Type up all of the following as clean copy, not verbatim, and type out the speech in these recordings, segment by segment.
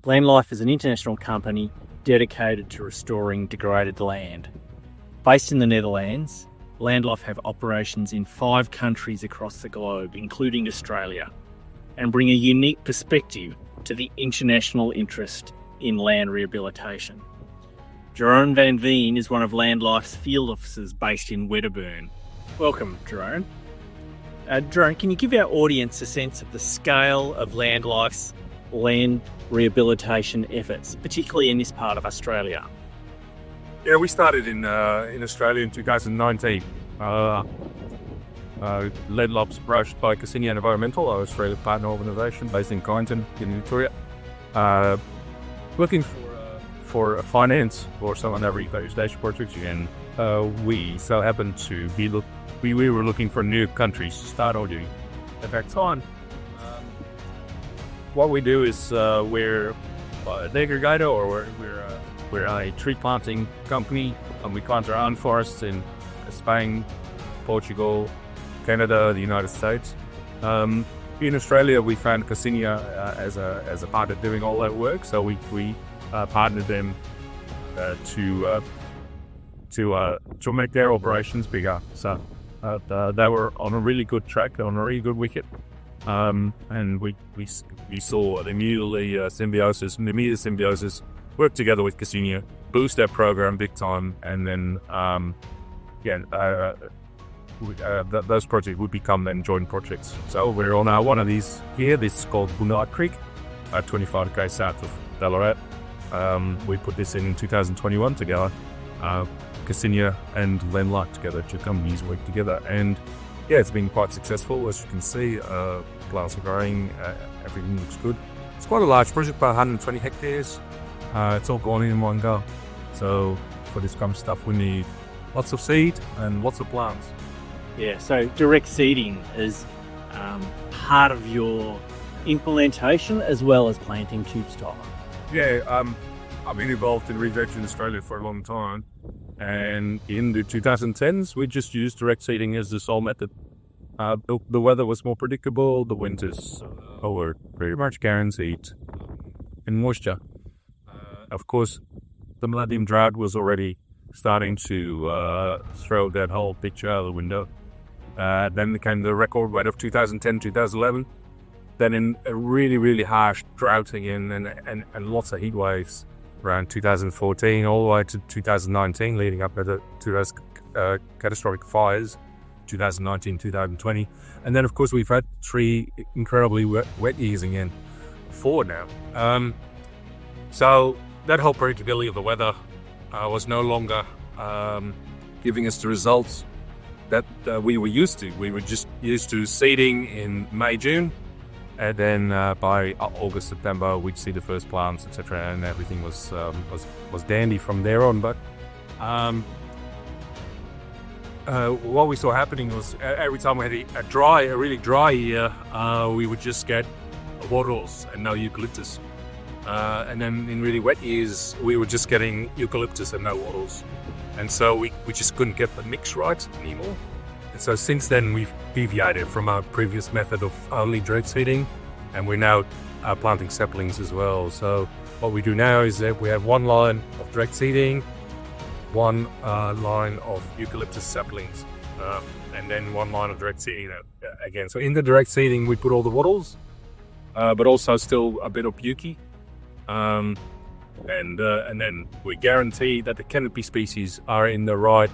Landlife is an international company dedicated to restoring degraded land. Based in the Netherlands, Landlife have operations in 5 countries across the globe, including Australia, and bring a unique perspective to the international interest in land rehabilitation. Jeroen Van Veen is one of Landlife's field officers based in Wedderburn. Welcome, Jeroen. Jeroen, can you give our audience a sense of the scale of Landlife's land rehabilitation efforts, particularly in this part of Australia? Yeah, we started in Australia in 2019. Landlife's approached by Cassinia Environmental, our Australian partner organisation based in Kyneton in Victoria, looking for a finance for some of our rehabilitation projects, and we so happened to be we were looking for new countries to start our doing. At that time, what we do is we're an aggregator, or we're a tree planting company, and we plant our own forests in Spain, Portugal, Canada, the United States. In Australia, we found Cassinia as a partner doing all that work, so we partnered them to make their operations bigger. So they were on a really good track, on a really good wicket. And we saw immediately symbiosis, and immediate symbiosis, work together with Cassinia, boost our program big time, and then those projects would become then joint projects. So we're on one of these here. This is called Boonard Creek, 25 km south of Ballarat. We put this in 2021 together. Cassinia and Landlife together, two companies work together, and yeah, it's been quite successful. As you can see, plants are growing, everything looks good. It's quite a large project, about 120 hectares. It's all gone in one go. So for this kind of stuff, we need lots of seed and lots of plants. Yeah, so direct seeding is part of your implementation as well as planting tube style. Yeah, I've been involved in research in Australia for a long time, and in the 2010s, we just used direct seeding as the sole method. The weather was more predictable, the winters were pretty much guaranteed, and moisture. Of course, the millennium drought was already starting to throw that whole picture out of the window. Then came the record weather of 2010, 2011. Then in a really, really harsh drought again, and lots of heat waves around 2014 all the way to 2019, leading up to those catastrophic fires, 2019, 2020. And then, of course, we've had 3 incredibly wet years again, 4 now. So that whole predictability of the weather was no longer giving us the results that we were used to. We were just used to seeding in May, June, and then by August, September, we'd see the first plants, etc., and everything was dandy from there on. But what we saw happening was every time we had a really dry year, we would just get wattles and no eucalyptus. And then in really wet years, we were just getting eucalyptus and no wattles. And so we just couldn't get the mix right anymore. And so since then, we've deviated from our previous method of only direct seeding, and we're now planting saplings as well. So what we do now is that we have one line of direct seeding, one line of eucalyptus saplings, and then one line of direct seeding again. So in the direct seeding, we put all the wattles, but also still a bit of eucalyptus. And then we guarantee that the canopy species are in the right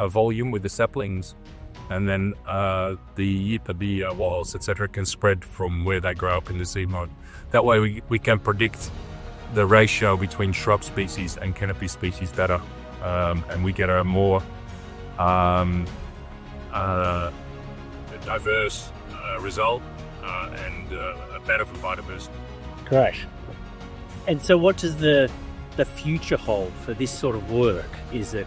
volume with the saplings, and then the yipabi walls, etc., can spread from where they grow up in the seed mode. That way we can predict the ratio between shrub species and canopy species better, and we get a more diverse result and a better for biodiversity. Great. And so what does the future hold for this sort of work? Is it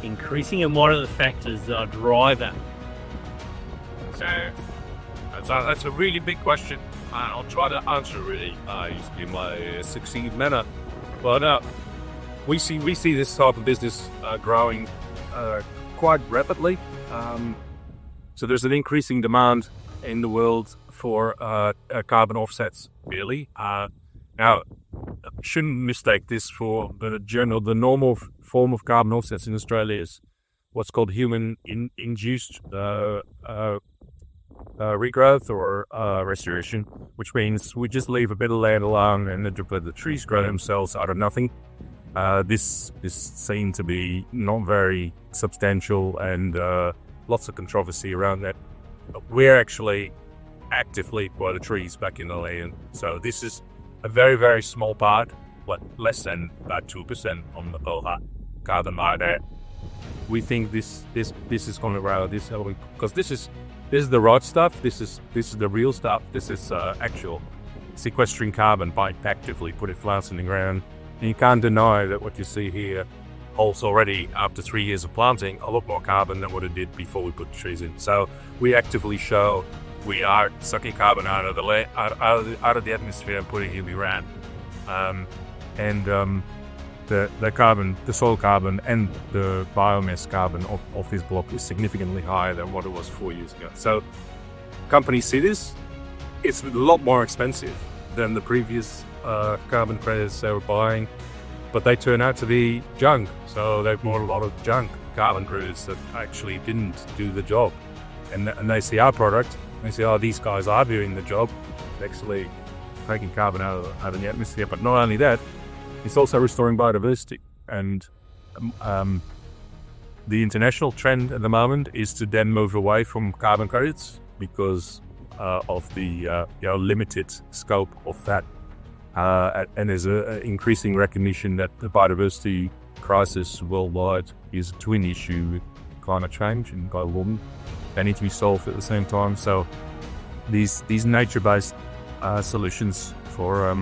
increasing, and what are the factors that are driving? So that's a really big question. I'll try to answer really in my succinct manner. But we see this type of business growing quite rapidly. So there's an increasing demand in the world for carbon offsets, really. Now, shouldn't mistake this for the normal form of carbon offsets in Australia is what's called human-induced regrowth or restoration, which means we just leave a bit of land alone and the trees grow themselves out of nothing. This is seen to be not very substantial and lots of controversy around that. But we're actually actively put the trees back in the land. So this is a very, very small part, less than about 2% on the whole carbon market. We think this is going to grow this because this is the right stuff. This is the real stuff. This is actual sequestering carbon by actively putting plants in the ground. And you can't deny that what you see here holds already, after 3 years of planting, a lot more carbon than what it did before we put the trees in. So we actively show we are sucking carbon out of the atmosphere and putting it in the ground. The carbon, the soil carbon and the biomass carbon of this block is significantly higher than what it was 4 years ago. So companies see this. It's a lot more expensive than the previous carbon credits they were buying, but they turn out to be junk. So they bought a lot of junk carbon credits that actually didn't do the job. And they see our product, and they say, oh, these guys are doing the job, actually taking carbon out of the atmosphere. But not only that, it's also restoring biodiversity. And the international trend at the moment is to then move away from carbon credits because of the limited scope of that. And there's an increasing recognition that the biodiversity crisis worldwide is a twin issue with climate change and global warming. They need to be solved at the same time. So these nature-based solutions for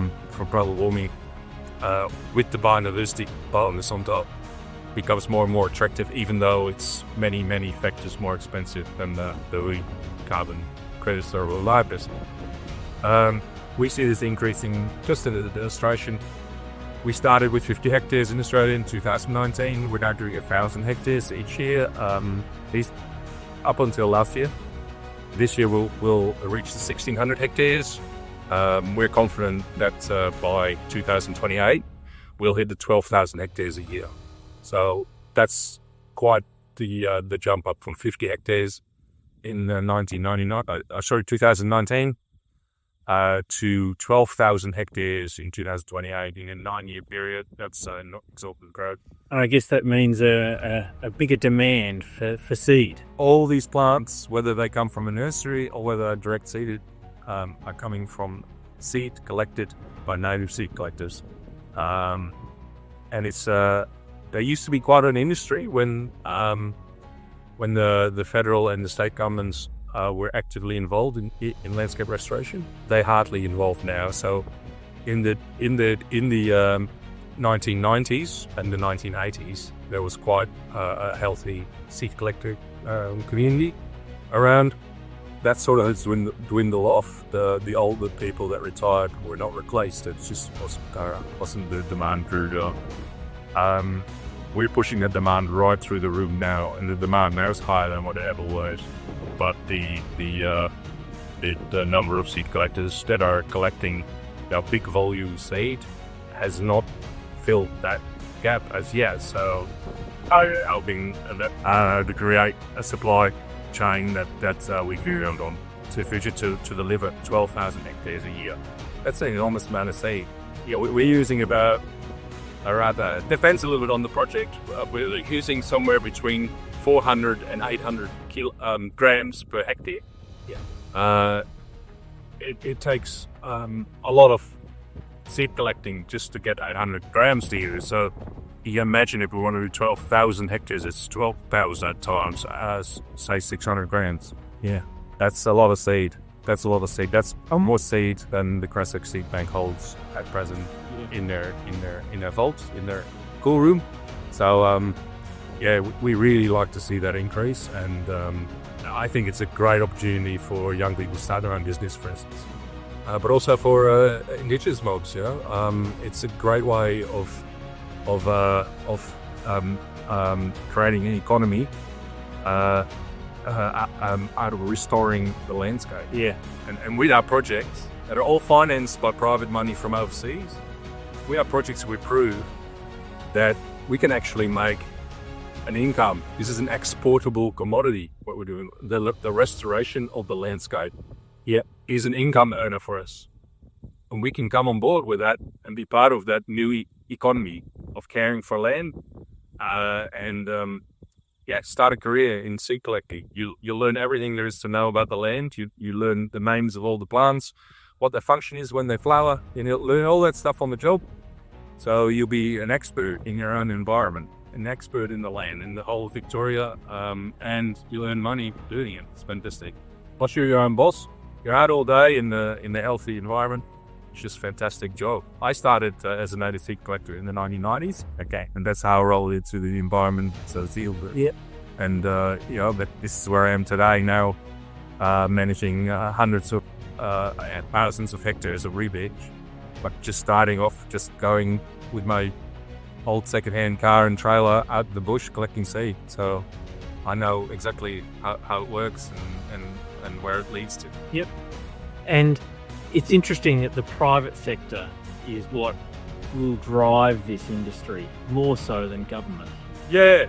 global warming with the biodiversity bonus on top becomes more and more attractive, even though it's many, many factors more expensive than the carbon credits that are reliable. We see this increasing. Just as an illustration, we started with 50 hectares in Australia in 2019. We're now doing 1,000 hectares each year. Up until last year. This year we'll reach the 1,600 hectares. We're confident that by 2028 we'll hit the 12,000 hectares a year. So that's quite the jump up from 50 hectares in 2019 to 12,000 hectares in 2028 in a 9-year period. That's not exorbitant growth. And I guess that means a bigger demand for seed. All these plants, whether they come from a nursery or whether they're direct seeded, are coming from seed collected by native seed collectors. And it's there used to be quite an industry when the federal and the state governments were actively involved in landscape restoration. They're hardly involved now. So in the 1990s and the 1980s, there was quite a healthy seed collector community around. That sort of has dwindled off. The older people that retired were not replaced. It just wasn't the demand through. We're pushing the demand right through the roof now, and the demand now is higher than what it ever was. But the number of seed collectors that are collecting big volume seed has not filled that gap as yet. So helping to create a supply chain that we can count on to future to deliver 12,000 hectares a year. That's an enormous amount of seed. Yeah, we're using about depends a little bit on the project. We're using somewhere between 400 and 800 grams per hectare. Yeah. It takes a lot of seed collecting just to get 800 grams to you. So you imagine if we want to do 12,000 hectares, it's 12,000 times say 600 grams. Yeah, that's a lot of seed. That's more seed than the Crescent Seed Bank holds at present in their vaults, in their cool room. So we really like to see that increase, and I think it's a great opportunity for young people to start their own business, for instance, but also for indigenous mobs. It's a great way of creating an economy out of restoring the landscape. Yeah, and with our projects that are all financed by private money from overseas, we have projects we prove that we can actually make an income. This is an exportable commodity, what we're doing. The restoration of the landscape is an income earner for us. And we can come on board with that and be part of that new economy of caring for land and start a career in seed collecting. You learn everything there is to know about the land. You learn the names of all the plants, what their function is when they flower. You'll learn all that stuff on the job. So you'll be an expert in your own environment, an expert in the land, in the whole of Victoria, and you earn money doing it. It's fantastic. Plus you're your own boss. You're out all day in the healthy environment. It's just a fantastic job. I started as a native seed collector in the 1990s. Okay. And that's how I rolled into the environment field. Yeah. And, but this is where I am today now, managing hundreds of thousands of hectares of re-veg. But just starting off, just going with my old second-hand car and trailer out the bush collecting seed. So I know exactly how it works and where it leads to. Yep. And it's interesting that the private sector is what will drive this industry more so than government. Yeah,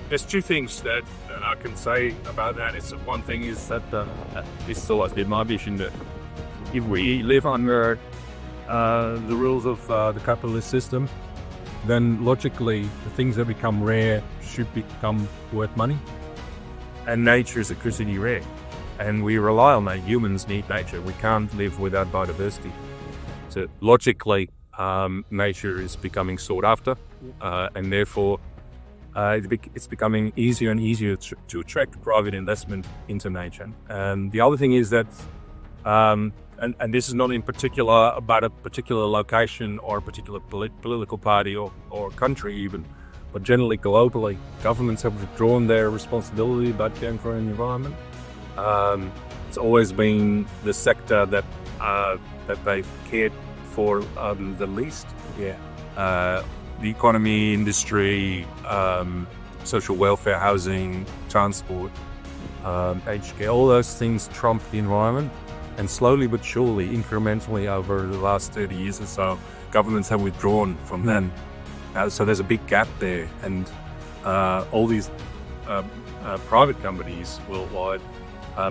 there's two things that I can say about that. One thing is that this has always been my vision that if we live under the rules of the capitalist system, then logically the things that become rare should become worth money. And nature is critically rare. And we rely on that. Humans need nature. We can't live without biodiversity. So logically, nature is becoming sought after, and therefore it's becoming easier and easier to attract private investment into nature. And the other thing is that, and this is not in particular about a particular location or a particular political party or country even, but generally globally, governments have withdrawn their responsibility about caring for the environment. It's always been the sector that they've cared for the least. Yeah. The economy, industry, social welfare, housing, transport, aged care, all those things trump the environment. And slowly but surely, incrementally over the last 30 years or so, governments have withdrawn from them. So there's a big gap there. And all these private companies worldwide,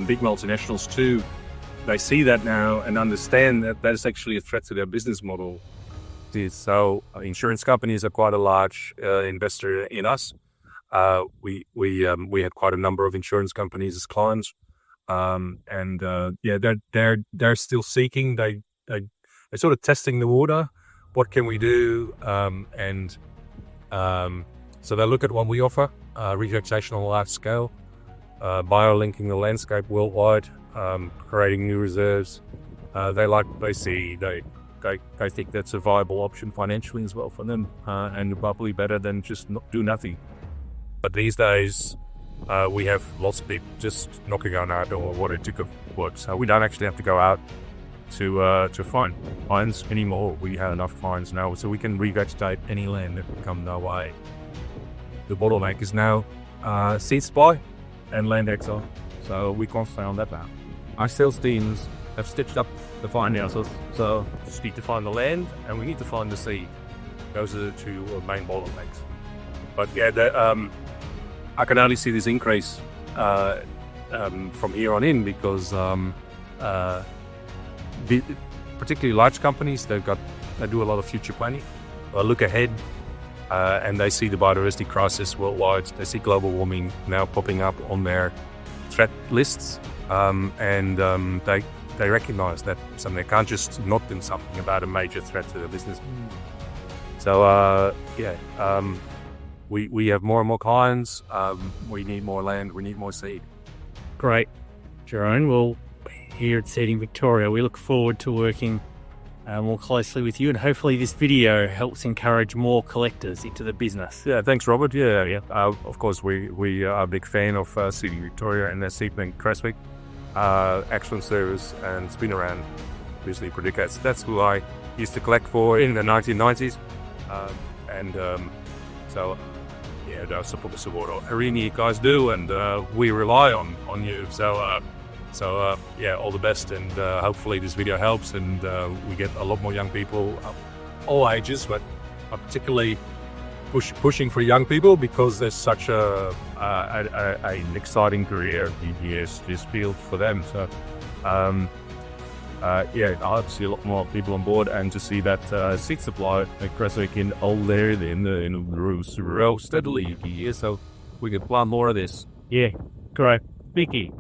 big multinationals too, they see that now and understand that that is actually a threat to their business model. So insurance companies are quite a large investor in us. We had quite a number of insurance companies as clients, they're still seeking. They're sort of testing the water. What can we do? So they look at what we offer: revegetation on a large scale, biolinking the landscape worldwide, creating new reserves. They think that's a viable option financially as well for them, and probably better than just do nothing. But these days, we have lots of people just knocking on our door what it took of work. So we don't actually have to go out to find finds anymore. We have enough finds now, so we can revegetate any land that comes our way. The bottleneck is now seed supply and land exile. So we concentrate on that now. Our sales teams have stitched up the find houses, so just need to find the land and we need to find the seed. Those are the two main bottlenecks. But I can only see this increase from here on in because particularly large companies, they do a lot of future planning. They look ahead and they see the biodiversity crisis worldwide. They see global warming now popping up on their threat lists, and they recognize that they can't just not do something about a major threat to their business. So we have more and more clients. We need more land. We need more seed. Great, Jeroen. Well, here at Seeding Victoria, we look forward to working more closely with you, and hopefully this video helps encourage more collectors into the business. Yeah, thanks, Robert. Yeah. Of course, we are a big fan of Seeding Victoria and their Seed Bank Creswick. Excellent service, and it's been around obviously for decades. That's who I used to collect for in the 1990s, support everything you guys do, and we rely on you. So So yeah, all the best, and hopefully this video helps, and we get a lot more young people, all ages, but particularly pushing for young people, because there's such an exciting career in this field for them. So yeah, I hope to see a lot more people on board, and to see that seed supply across in all there in the rows steadily here, so we can plan more of this. Yeah, great. Vicky,